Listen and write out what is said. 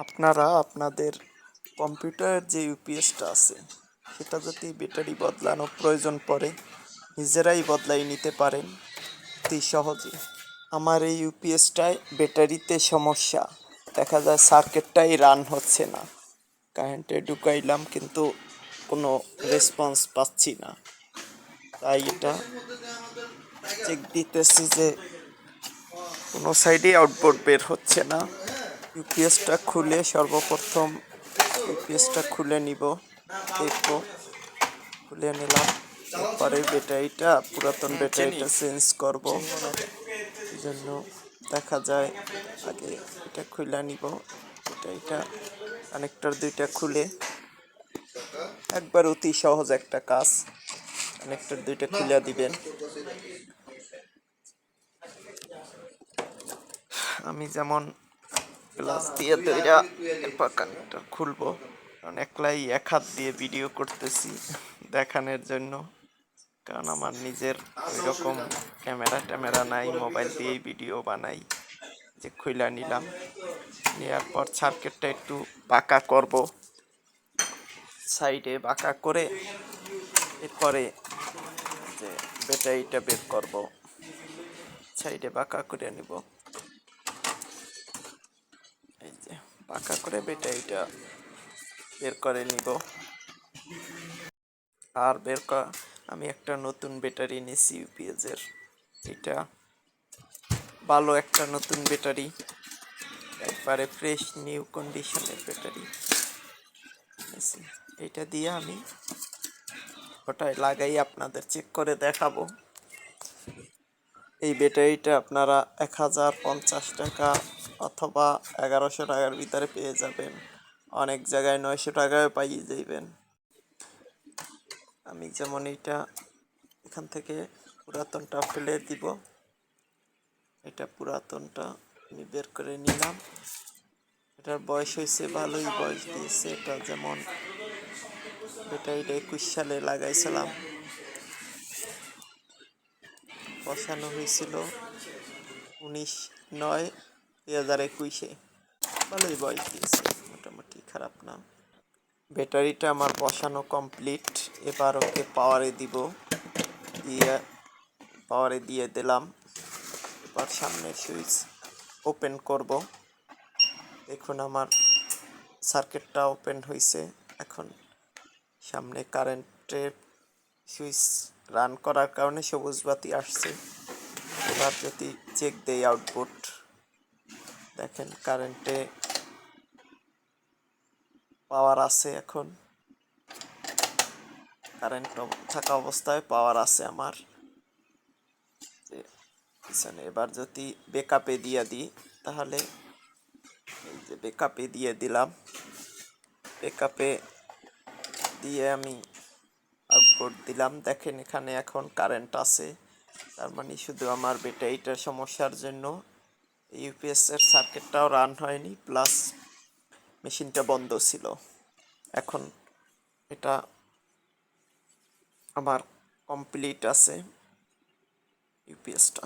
আপনারা আপনাদের কম্পিউটারের যে ইউপিএসটা আছে সেটা যদি ব্যাটারি বদলানো প্রয়োজন পড়ে নিজেরাই বদলাই নিতে পারেন অতি সহজে। আমার এই ইউপিএসটায় ব্যাটারিতে সমস্যা, দেখা যায় সার্কিটটাই রান হচ্ছে না। কারেন্টে ঢুকাইলাম কিন্তু কোনো রেসপন্স পাচ্ছি না, তাই এটা চেক দিতেছি যে কোনো সাইডে আউটপুট বের হচ্ছে না। ইউপিএসটা খুলে সর্বপ্রথম ইউপিএসটা খুলে নিব, দেখবো। খুলে নিলাম, এরপরে ব্যাটারিটা পুরাতন ব্যাটারিটা চেঞ্জ করব। এই জন্য দেখা যায় আগে এটা খুলে নিব। ব্যাটারিটা কানেক্টর দুইটা খুলে একবার অতি সহজ একটা কাজ, কানেক্টর দুইটা খুলে দিবেন। আমি যেমন গ্লাস দিয়ে দুইটা এরপর কানেক্টর খুলবো, কারণ একলাই এক হাত দিয়ে ভিডিও করতেছি দেখানোর জন্য, কারণ আমার নিজের ওইরকম ক্যামেরা নাই, মোবাইল দিয়েই ভিডিও বানাই। যে খুইলা নিলাম, নেওয়ার পর সার্কিটটা একটু বাঁকা করব, সাইডে বাঁকা করে এরপরে যে ব্যাটারিটা বের করব, সাইডে বাঁকা করে নিব। এই যে বাঁকা করে ব্যাটারিটা বের করে নিব। আর আমি একটা নতুন ব্যাটারি নিয়েছি ইউপিএসের, এটা ভালো একটা নতুন ব্যাটারি, একবারে ফ্রেশ নিউ কন্ডিশনের ব্যাটারি। এটা দিয়ে আমি ওটাই লাগাই আপনাদের চেক করে দেখাবো। এই ব্যাটারিটা আপনারা 1050 টাকা অথবা 1100 টাকার ভিতরে পেয়ে যাবেন, অনেক জায়গায় 900 টাকায় পাইয়ে যাবেন। আমি যেমন এইটা এখান থেকে পুরাতনটা ফেলে দিব, এটা পুরাতনটা আমি বের করে নিলাম। এটার বয়স হয়েছে, ভালোই বয়স দিয়েছে। এটা যেমন ব্যাটারিটা 21 সালে লাগাইছিলাম, বসানো হয়েছিল 19/9/2021। ভালোই বয়স দিয়েছে, মোটামুটি খারাপ না। ব্যাটারিটা আমার বসানো কমপ্লিট, এবার ওকে পাওয়ারে দিব, পাওয়ারে দিয়ে দিলাম। এবার সামনের সুইচ ওপেন করব। দেখুন আমার সার্কিটটা ওপেন হয়েছে। এখন সামনে কারেন্টের সুইচ রান করার কারণে সবুজ বাতি আসছে। এবার যদি চেক দেই আউটপুট, দেখেন কারেন্টে পাওয়ার আছে। এখন কারেন্ট থাকা অবস্থায় পাওয়ার আছে আমার পিছনে। এবার যদি ব্যাকআপে দিয়ে দিই, তাহলে এই যে ব্যাকআপে দিয়ে দিলাম, ব্যাকআপে দিয়ে আমি আউটপুট দিলাম। দেখেন এখানে এখন কারেন্ট আছে, তার মানে শুধু আমার ব্যাটারিটার সমস্যার জন্য ইউপিএসের সার্কিটটাও রান হয়নি, প্লাস মেশিনটা বন্ধ ছিল। এখন এটা আমার কমপ্লিট আছে ইউপিএসটা।